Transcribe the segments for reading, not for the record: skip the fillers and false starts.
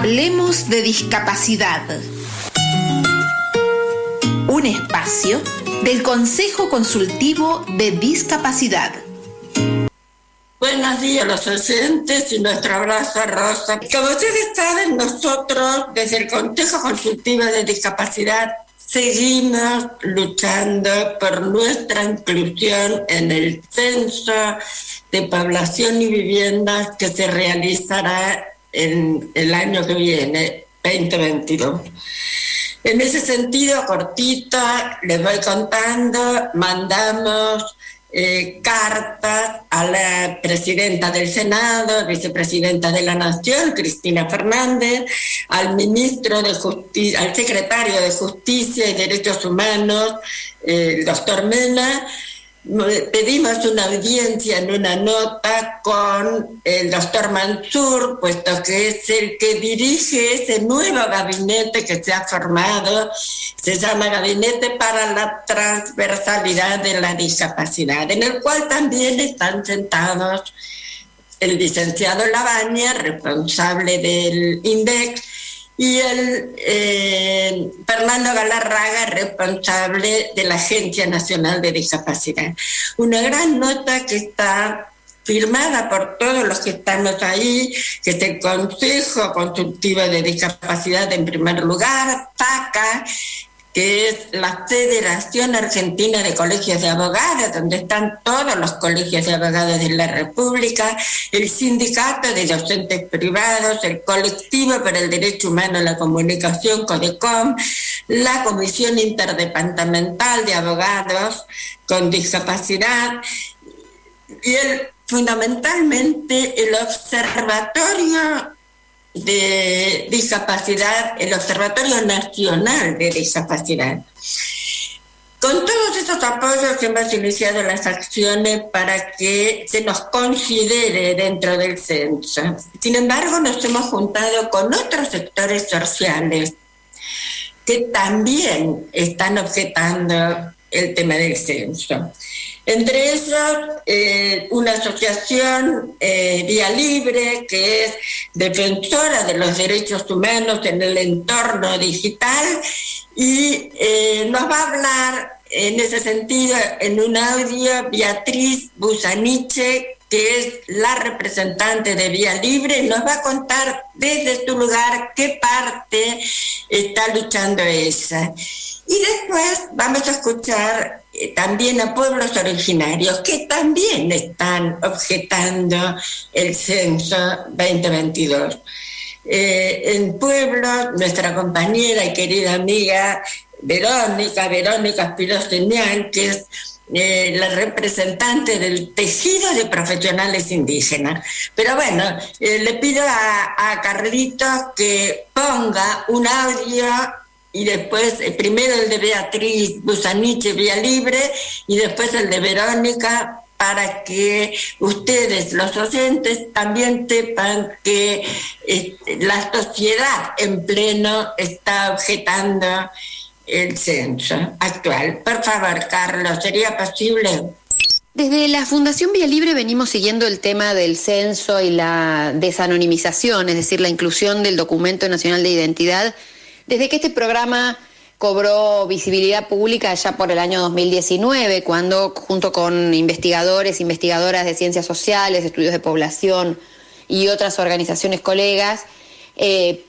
Hablemos de discapacidad. Un espacio del Consejo Consultivo de Discapacidad. Buenos días a los oyentes y nuestro abrazo a Rosa. Como ustedes saben, nosotros desde el Consejo Consultivo de Discapacidad seguimos luchando por nuestra inclusión en el censo de población y viviendas que se realizará en el año que viene, 2022. En ese sentido, cortita, les voy contando, mandamos cartas a la presidenta del Senado, vicepresidenta de la Nación, Cristina Fernández, al ministro de Justicia, al secretario de Justicia y Derechos Humanos, el doctor Mena. Pedimos una audiencia en una nota con el doctor Mansur, puesto que es el que dirige ese nuevo gabinete que se ha formado, se llama Gabinete para la Transversalidad de la Discapacidad, en el cual también están sentados el licenciado Labaña, responsable del INDEC, y el Fernando Galarraga, responsable de la Agencia Nacional de Discapacidad. Una gran nota que está firmada por todos los que estamos ahí, que es el Consejo Consultivo de Discapacidad en primer lugar, FACA, que es la Federación Argentina de Colegios de Abogados, donde están todos los colegios de abogados de la República, el Sindicato de Docentes Privados, el Colectivo para el Derecho Humano a la Comunicación, CODECOM, la Comisión Interdepartamental de Abogados con Discapacidad y fundamentalmente el Observatorio de Discapacidad, el Observatorio Nacional de Discapacidad. Con todos estos apoyos hemos iniciado las acciones para que se nos considere dentro del censo. Sin embargo, nos hemos juntado con otros sectores sociales que también están objetando el tema del censo. Entre ellos, una asociación, Vía Libre, que es defensora de los derechos humanos en el entorno digital, y nos va a hablar en ese sentido, en un audio, Beatriz Busaniche, que es la representante de Vía Libre, nos va a contar desde su lugar qué parte está luchando esa. Y después vamos a escuchar también a pueblos originarios que también están objetando el censo 2022. En pueblos, nuestra compañera y querida amiga Verónica Espinosa, que es la representante del tejido de profesionales indígenas. Pero bueno, le pido a Carlitos que ponga un audio y después primero el de Beatriz Busaniche, Vía Libre, y después el de Verónica, para que ustedes, los oyentes, también sepan que la sociedad en pleno está objetando el censo actual. Por favor, Carlos, ¿sería posible? Desde la Fundación Vía Libre venimos siguiendo el tema del censo y la desanonimización, es decir, la inclusión del Documento Nacional de Identidad, desde que este programa cobró visibilidad pública allá por el año 2019, cuando junto con investigadores, investigadoras de ciencias sociales, estudios de población y otras organizaciones colegas,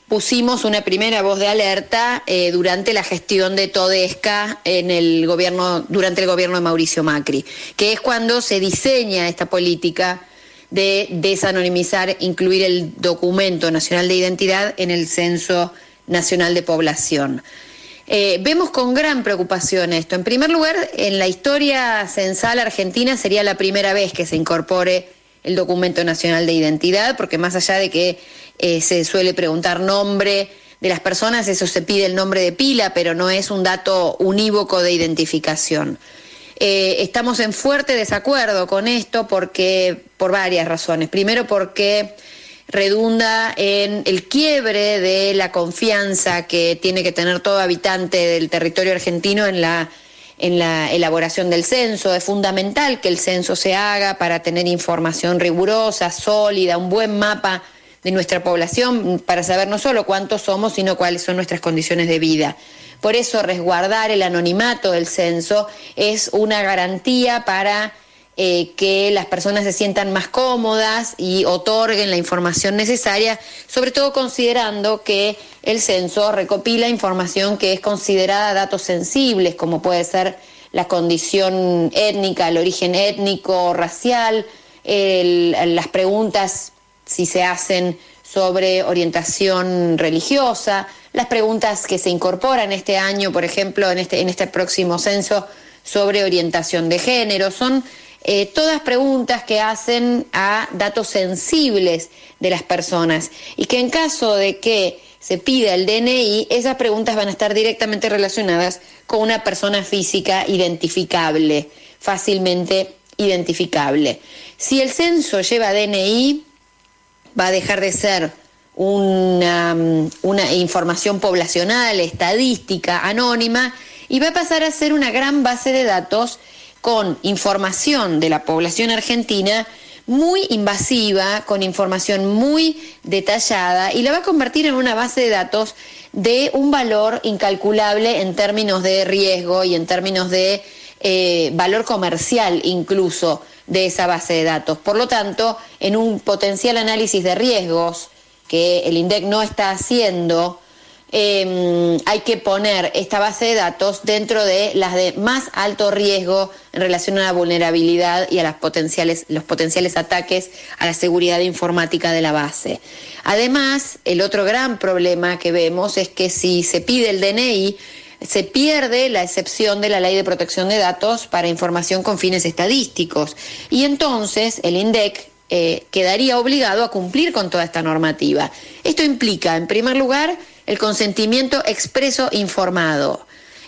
pusimos una primera voz de alerta durante la gestión de Todesca durante el gobierno de Mauricio Macri, que es cuando se diseña esta política de desanonimizar, incluir el Documento Nacional de Identidad en el Censo Nacional de Población. Vemos con gran preocupación esto. En primer lugar, en la historia censal argentina sería la primera vez que se incorpore el Documento Nacional de Identidad, porque más allá de que se suele preguntar nombre de las personas, eso se pide el nombre de pila, pero no es un dato unívoco de identificación. Estamos en fuerte desacuerdo con esto por varias razones. Primero, porque redunda en el quiebre de la confianza que tiene que tener todo habitante del territorio argentino en la elaboración del censo. Es fundamental que el censo se haga para tener información rigurosa, sólida, un buen mapa de nuestra población para saber no solo cuántos somos, sino cuáles son nuestras condiciones de vida. Por eso resguardar el anonimato del censo es una garantía para que las personas se sientan más cómodas y otorguen la información necesaria, sobre todo considerando que el censo recopila información que es considerada datos sensibles, como puede ser la condición étnica, el origen étnico, racial, las preguntas si se hacen sobre orientación religiosa, las preguntas que se incorporan este año, por ejemplo, en este próximo censo sobre orientación de género, son todas preguntas que hacen a datos sensibles de las personas y que en caso de que se pida el DNI, esas preguntas van a estar directamente relacionadas con una persona física identificable, fácilmente identificable. Si el censo lleva DNI, va a dejar de ser una información poblacional, estadística, anónima, y va a pasar a ser una gran base de datos con información de la población argentina muy invasiva, con información muy detallada, y la va a convertir en una base de datos de un valor incalculable en términos de riesgo y en términos de valor comercial incluso de esa base de datos. Por lo tanto, en un potencial análisis de riesgos que el INDEC no está haciendo, hay que poner esta base de datos dentro de las de más alto riesgo en relación a la vulnerabilidad y a los potenciales ataques a la seguridad informática de la base. Además, el otro gran problema que vemos es que si se pide el DNI, se pierde la excepción de la Ley de Protección de Datos para información con fines estadísticos. Y entonces el INDEC quedaría obligado a cumplir con toda esta normativa. Esto implica, en primer lugar, el consentimiento expreso informado.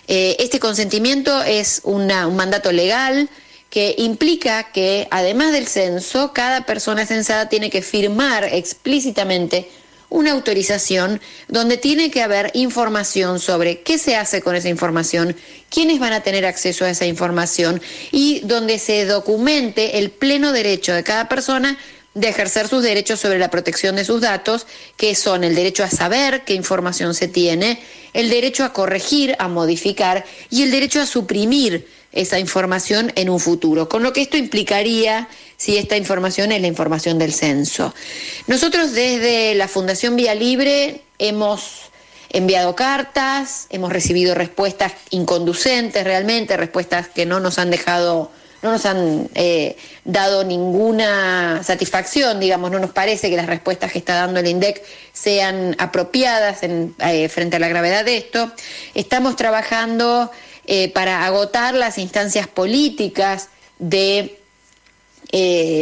Este consentimiento es un mandato legal que implica que, además del censo, cada persona censada tiene que firmar explícitamente una autorización donde tiene que haber información sobre qué se hace con esa información, quiénes van a tener acceso a esa información y donde se documente el pleno derecho de cada persona de ejercer sus derechos sobre la protección de sus datos, que son el derecho a saber qué información se tiene, el derecho a corregir, a modificar y el derecho a suprimir esa información en un futuro, con lo que esto implicaría si esta información es la información del censo. Nosotros desde la Fundación Vía Libre hemos enviado cartas, hemos recibido respuestas inconducentes realmente, respuestas que no nos han dado ninguna satisfacción, digamos, no nos parece que las respuestas que está dando el INDEC sean apropiadas frente a la gravedad de esto. Estamos trabajando para agotar las instancias políticas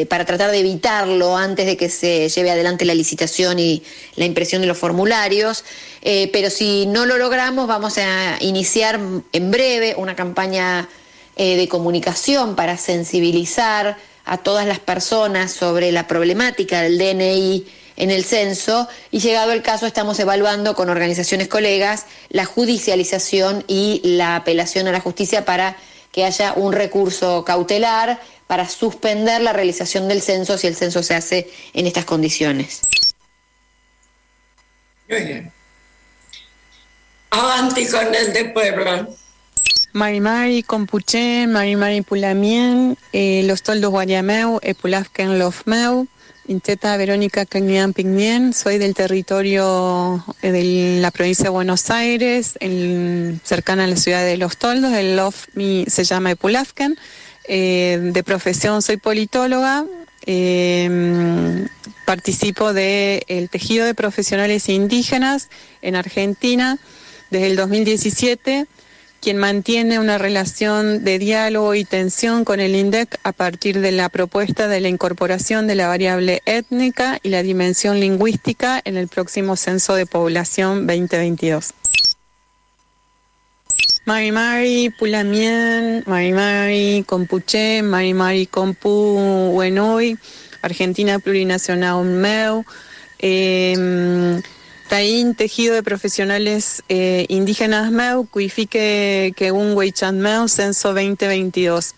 para tratar de evitarlo antes de que se lleve adelante la licitación y la impresión de los formularios, pero si no lo logramos vamos a iniciar en breve una campaña de comunicación para sensibilizar a todas las personas sobre la problemática del DNI en el censo y llegado el caso estamos evaluando con organizaciones colegas la judicialización y la apelación a la justicia para que haya un recurso cautelar para suspender la realización del censo si el censo se hace en estas condiciones. Muy bien. Avanti con el de Puebla. Marimari Compuché, Marimari Pulamien, Los Toldos Guariameu, Epulafken Lofmeu, Inteta Verónica Cañán Pignien, soy del territorio de la provincia de Buenos Aires, cercana a la ciudad de Los Toldos, el Lof se llama Epulafken, de profesión soy politóloga, participo del tejido de profesionales indígenas en Argentina desde el 2017, quien mantiene una relación de diálogo y tensión con el INDEC a partir de la propuesta de la incorporación de la variable étnica y la dimensión lingüística en el próximo Censo de Población 2022. Marimari Pulamien, Marimari Compuché, Marimari Compu Huenoy, Argentina Plurinacional Meu, Taín, tejido de profesionales indígenas Meu, Cuifique Keun Weichan Meu, Censo 2022.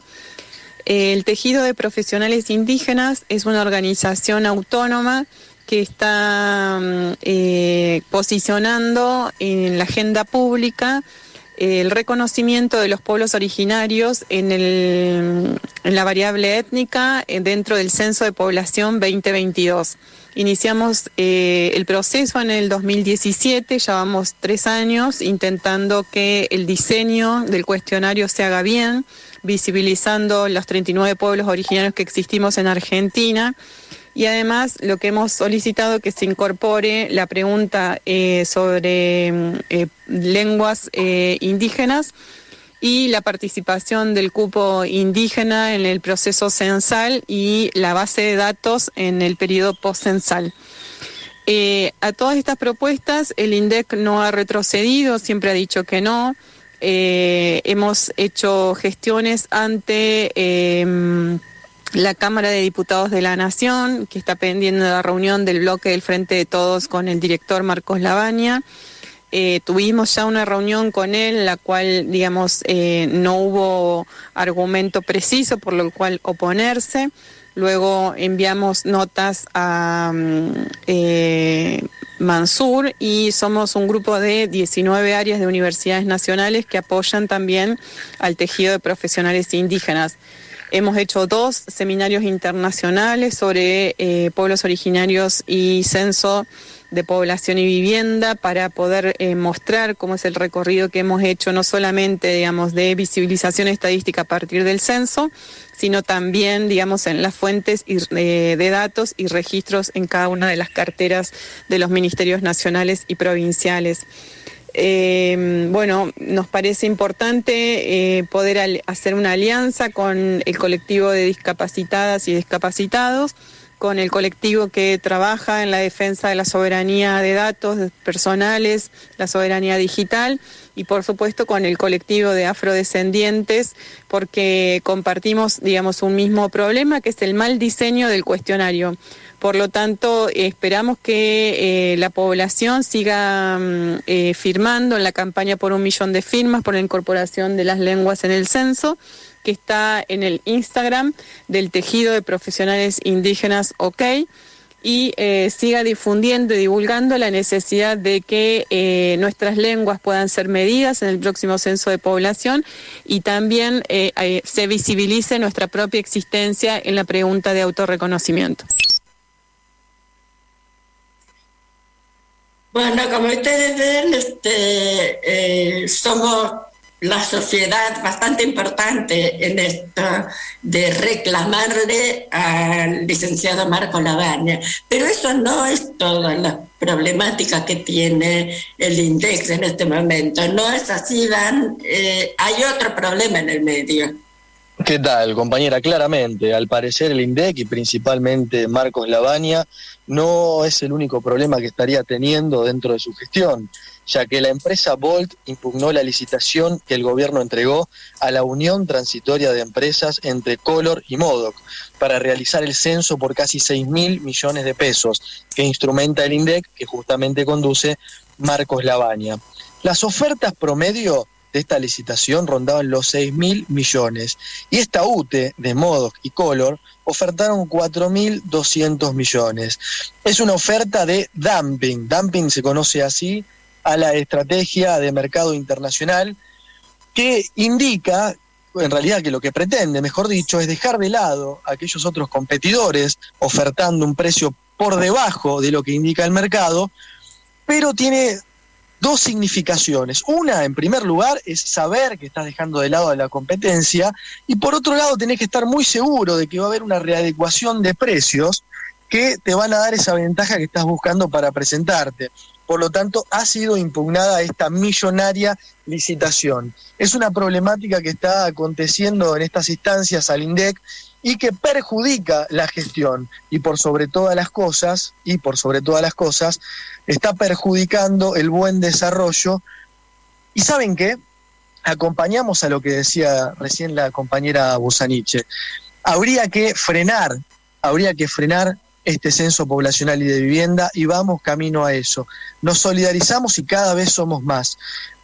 El tejido de profesionales indígenas es una organización autónoma que está posicionando en la agenda pública el reconocimiento de los pueblos originarios en la variable étnica dentro del Censo de Población 2022. Iniciamos el proceso en el 2017, ya vamos 3 años intentando que el diseño del cuestionario se haga bien, visibilizando los 39 pueblos originarios que existimos en Argentina. Y además lo que hemos solicitado que se incorpore la pregunta sobre lenguas indígenas y la participación del cupo indígena en el proceso censal y la base de datos en el periodo postcensal. A todas estas propuestas el INDEC no ha retrocedido, siempre ha dicho que no. Hemos hecho gestiones ante la Cámara de Diputados de la Nación, que está pendiente de la reunión del bloque del Frente de Todos con el director Marcos Lavagna. Tuvimos ya una reunión con él, la cual, digamos, no hubo argumento preciso por lo cual oponerse. Luego enviamos notas a Mansur y somos un grupo de 19 áreas de universidades nacionales que apoyan también al tejido de profesionales indígenas. Hemos hecho 2 seminarios internacionales sobre pueblos originarios y censo de población y vivienda para poder mostrar cómo es el recorrido que hemos hecho, no solamente, digamos, de visibilización estadística a partir del censo, sino también, digamos, en las fuentes de datos y registros en cada una de las carteras de los ministerios nacionales y provinciales. Bueno, nos parece importante poder hacer una alianza con el colectivo de discapacitadas y discapacitados, con el colectivo que trabaja en la defensa de la soberanía de datos personales, la soberanía digital, y por supuesto con el colectivo de afrodescendientes, porque compartimos, digamos, un mismo problema, que es el mal diseño del cuestionario. Por lo tanto, esperamos que la población siga firmando en la campaña por 1 millón de firmas por la incorporación de las lenguas en el censo, que está en el Instagram del Tejido de Profesionales Indígenas OK, y siga difundiendo y divulgando la necesidad de que nuestras lenguas puedan ser medidas en el próximo censo de población y también se visibilice nuestra propia existencia en la pregunta de autorreconocimiento. Bueno, como ustedes ven, somos la sociedad bastante importante en esto de reclamarle al licenciado Marcos Lavagna, pero eso no es toda la problemática que tiene el INDEC en este momento. No es así, Dan. Hay otro problema en el medio. ¿Qué tal, compañera? Claramente, al parecer el INDEC y principalmente Marcos Lavagna no es el único problema que estaría teniendo dentro de su gestión, ya que la empresa Bolt impugnó la licitación que el gobierno entregó a la Unión Transitoria de Empresas entre Color y Modoc para realizar el censo por casi 6.000 millones de pesos que instrumenta el INDEC, que justamente conduce Marcos Lavagna. Las ofertas promedio de esta licitación rondaban los 6.000 millones y esta UTE de Modoc y Color ofertaron 4.200 millones. Es una oferta de dumping. Dumping se conoce así a la estrategia de mercado internacional que indica, en realidad que lo que pretende, mejor dicho, es dejar de lado a aquellos otros competidores ofertando un precio por debajo de lo que indica el mercado, pero tiene 2 significaciones. Una, en primer lugar, es saber que estás dejando de lado a la competencia, y por otro lado tenés que estar muy seguro de que va a haber una readecuación de precios que te van a dar esa ventaja que estás buscando para presentarte. Por lo tanto, ha sido impugnada esta millonaria licitación. Es una problemática que está aconteciendo en estas instancias al INDEC y que perjudica la gestión y por sobre todas las cosas, está perjudicando el buen desarrollo. ¿Y saben qué? Acompañamos a lo que decía recién la compañera Busaniche. Habría que frenar este censo poblacional y de vivienda, y vamos camino a eso. Nos solidarizamos y cada vez somos más.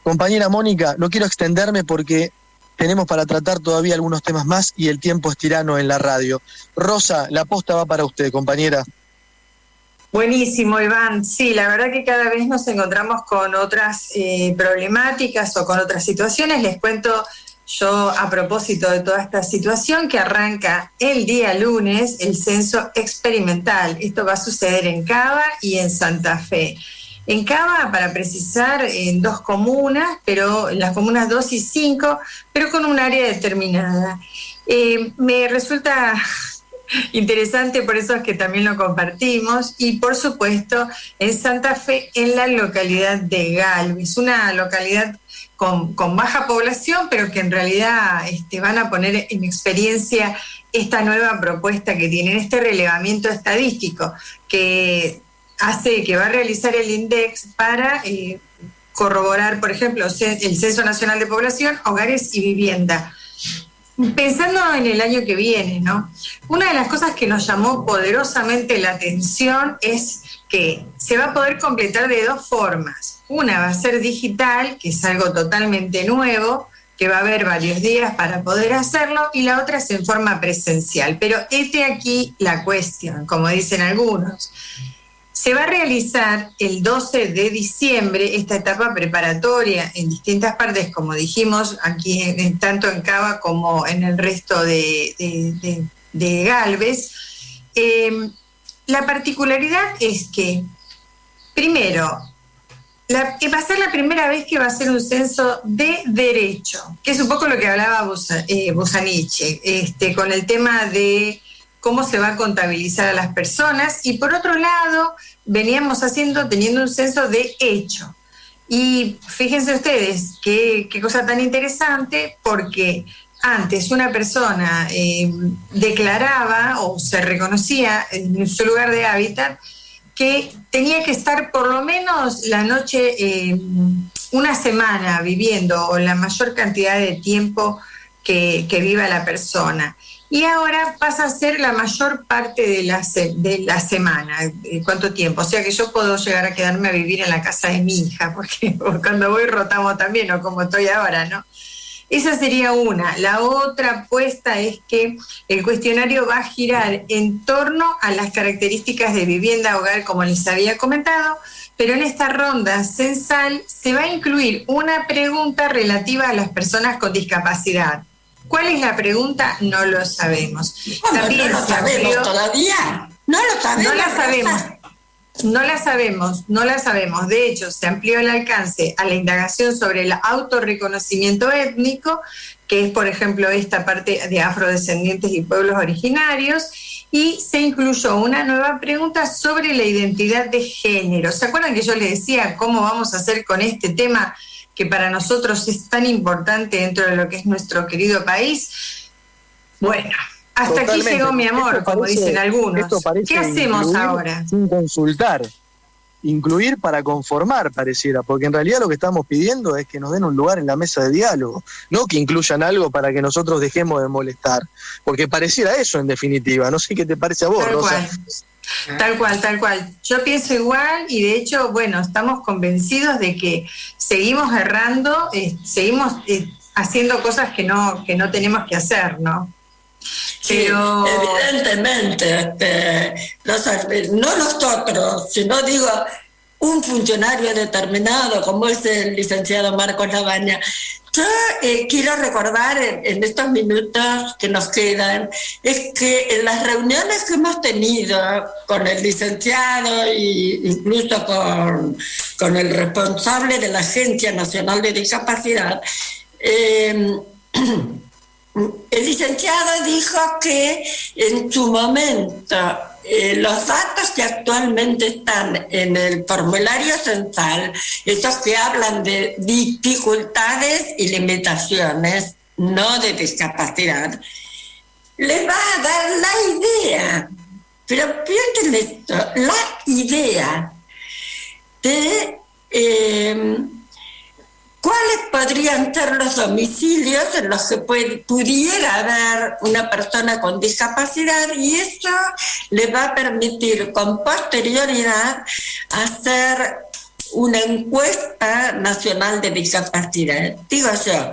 Compañera Mónica, no quiero extenderme porque tenemos para tratar todavía algunos temas más y el tiempo es tirano en la radio. Rosa, la posta va para usted, compañera. Buenísimo, Iván. Sí, la verdad que cada vez nos encontramos con otras problemáticas o con otras situaciones. Les cuento yo a propósito de toda esta situación que arranca el día lunes el censo experimental. Esto va a suceder en Cava y en Santa Fe. En Cava, para precisar, en 2 comunas, pero en las comunas 2 y 5, pero con un área determinada. Me resulta interesante, por eso es que también lo compartimos, y por supuesto en Santa Fe, en la localidad de Galvez, una localidad con baja población, pero que en realidad van a poner en experiencia esta nueva propuesta que tienen, este relevamiento estadístico que va a realizar el INDEX para corroborar, por ejemplo, el Censo Nacional de Población, Hogares y Vivienda. Pensando en el año que viene, ¿no? Una de las cosas que nos llamó poderosamente la atención es que se va a poder completar de 2 formas. Una va a ser digital, que es algo totalmente nuevo, que va a haber varios días para poder hacerlo, y la otra es en forma presencial. Pero aquí la cuestión, como dicen algunos. Se va a realizar el 12 de diciembre esta etapa preparatoria en distintas partes, como dijimos, aquí tanto en Cava como en el resto de Galvez. La particularidad es que, primero, va a ser la primera vez que va a ser un censo de derecho, que es un poco lo que hablaba Busaniche, con el tema de cómo se va a contabilizar a las personas, y por otro lado veníamos teniendo un censo de hecho. Y fíjense ustedes qué cosa tan interesante, porque antes una persona declaraba o se reconocía en su lugar de hábitat que tenía que estar por lo menos la noche, una semana viviendo, o la mayor cantidad de tiempo que viva la persona. Y ahora pasa a ser la mayor parte de la semana. ¿Cuánto tiempo? O sea que yo puedo llegar a quedarme a vivir en la casa de mi hija, porque cuando voy rotamos también, o como estoy ahora, ¿no? Esa sería una. La otra apuesta es que el cuestionario va a girar en torno a las características de vivienda, hogar, como les había comentado, pero en esta ronda censal se va a incluir una pregunta relativa a las personas con discapacidad. ¿Cuál es la pregunta? No lo sabemos. También no lo sabemos todavía. No lo sabemos. No la sabemos. De hecho, se amplió el alcance a la indagación sobre el autorreconocimiento étnico, que es, por ejemplo, esta parte de afrodescendientes y pueblos originarios, y se incluyó una nueva pregunta sobre la identidad de género. ¿Se acuerdan que yo les decía cómo vamos a hacer con este tema que para nosotros es tan importante dentro de lo que es nuestro querido país? Bueno, hasta totalmente. Aquí llegó mi amor, como dicen algunos. ¿Qué hacemos ahora? Sin consultar. Incluir para conformar, pareciera, porque en realidad lo que estamos pidiendo es que nos den un lugar en la mesa de diálogo, no que incluyan algo para que nosotros dejemos de molestar, porque pareciera eso en definitiva. No sé qué te parece a vos, Rosa. Tal cual. Yo pienso igual, y de hecho, bueno, estamos convencidos de que seguimos errando, seguimos haciendo cosas que no tenemos que hacer, ¿no? Pero evidentemente, no nosotros, sino digo un funcionario determinado como es el licenciado Marcos Labaña. Yo quiero recordar en estos minutos que nos quedan, es que en las reuniones que hemos tenido con el licenciado e incluso con el responsable de la Agencia Nacional de Discapacidad, el licenciado dijo que en su momento los datos que actualmente están en el formulario censal, esos que hablan de dificultades y limitaciones, no de discapacidad, les va a dar la idea, pero piensen esto, la idea de ¿cuáles podrían ser los domicilios en los que pudiera haber una persona con discapacidad? Y eso le va a permitir con posterioridad hacer una encuesta nacional de discapacidad. Digo yo,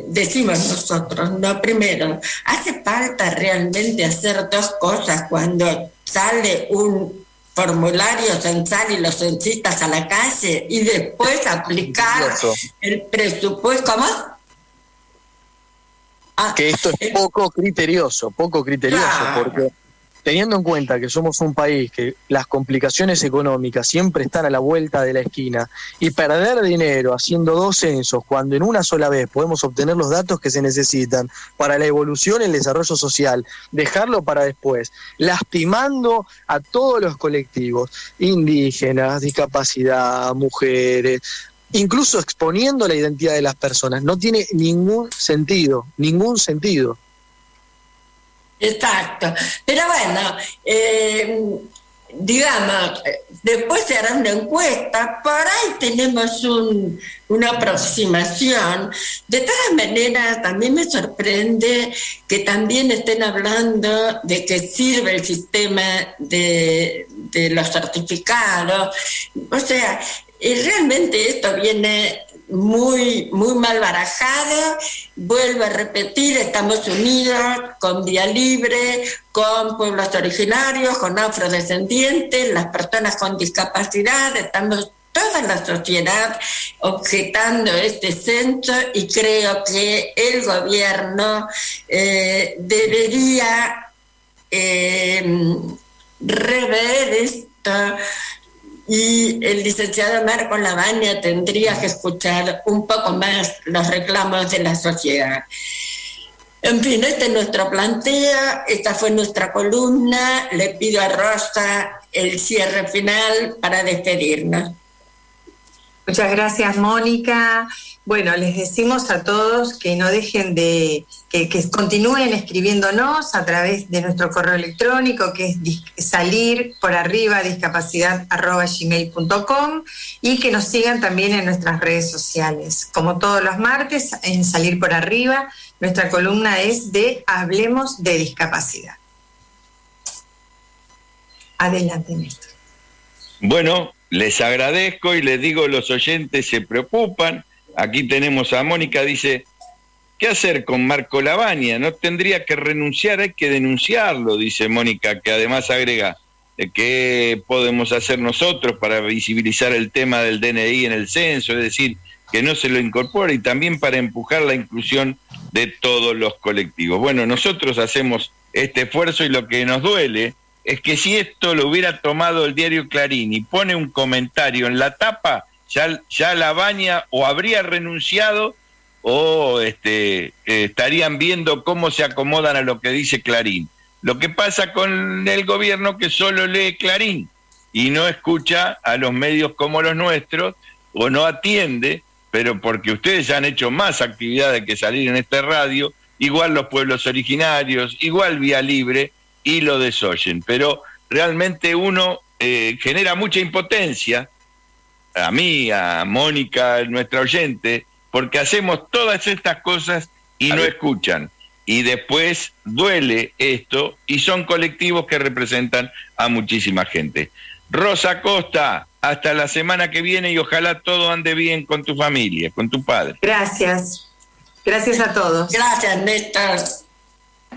decimos nosotros, no, primero, ¿hace falta realmente hacer 2 cosas cuando sale un formularios censal y los censistas a la calle y después aplicar el presupuesto. ¿Cómo? Que esto es poco criterioso, claro. Porque teniendo en cuenta que somos un país que las complicaciones económicas siempre están a la vuelta de la esquina, y perder dinero haciendo 2 censos cuando en una sola vez podemos obtener los datos que se necesitan para la evolución y el desarrollo social, dejarlo para después, lastimando a todos los colectivos, indígenas, discapacidad, mujeres, incluso exponiendo la identidad de las personas, no tiene ningún sentido. Exacto, pero bueno, digamos, después se hará una encuesta, por ahí tenemos una aproximación. De todas maneras, también me sorprende que también estén hablando de que sirve el sistema de los certificados. O sea, realmente esto viene muy mal barajado. Vuelvo a repetir, estamos unidos con Vía Libre, con pueblos originarios, con afrodescendientes, las personas con discapacidad, estamos toda la sociedad objetando este censo, y creo que el gobierno debería rever esto. Y el licenciado Marcos Lavagna tendría que escuchar un poco más los reclamos de la sociedad. En fin, este es nuestro planteo, esta fue nuestra columna. Le pido a Rosa el cierre final para despedirnos. Muchas gracias, Mónica. Bueno, les decimos a todos que no dejen que continúen escribiéndonos a través de nuestro correo electrónico, que es salirporarriba@gmail.com, y que nos sigan también en nuestras redes sociales. Como todos los martes, en Salir por Arriba, nuestra columna es de Hablemos de Discapacidad. Adelante, Néstor. Bueno, les agradezco y les digo, los oyentes se preocupan. Aquí tenemos a Mónica, dice, ¿qué hacer con Marco Lavagna? No tendría que renunciar, hay que denunciarlo, dice Mónica, que además agrega, ¿qué podemos hacer nosotros para visibilizar el tema del DNI en el censo? Es decir, que no se lo incorpore, y también para empujar la inclusión de todos los colectivos. Bueno, nosotros hacemos este esfuerzo, y lo que nos duele es que si esto lo hubiera tomado el diario Clarín y pone un comentario en la tapa, ya Lavagna o habría renunciado o estarían viendo cómo se acomodan a lo que dice Clarín. Lo que pasa con el gobierno, que solo lee Clarín y no escucha a los medios como los nuestros, o no atiende, pero porque ustedes ya han hecho más actividades que salir en esta radio, igual los pueblos originarios, igual Vía Libre, y lo desoyen. Pero realmente uno genera mucha impotencia, a mí, a Mónica, nuestra oyente, porque hacemos todas estas cosas y no escuchan. Y después duele esto, y son colectivos que representan a muchísima gente. Rosa Costa, hasta la semana que viene, y ojalá todo ande bien con tu familia, con tu padre. Gracias. Gracias a todos. Gracias, Néstor.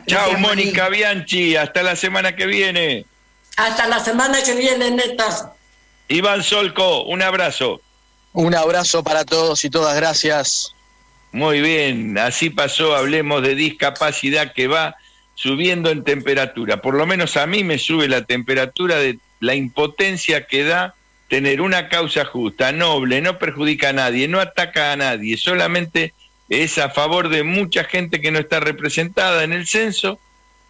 Chao, Mónica Bianchi, hasta la semana que viene. Hasta la semana que viene, Néstor. Iván Solco, un abrazo. Un abrazo para todos y todas, gracias. Muy bien, así pasó Hablemos de Discapacidad, que va subiendo en temperatura. Por lo menos a mí me sube la temperatura de la impotencia que da tener una causa justa, noble, no perjudica a nadie, no ataca a nadie, solamente es a favor de mucha gente que no está representada en el censo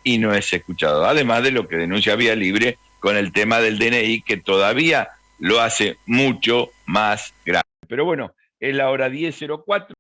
y no es escuchado. Además de lo que denuncia Vía Libre con el tema del DNI, que todavía lo hace mucho más grave. Pero bueno, es la hora 10:04.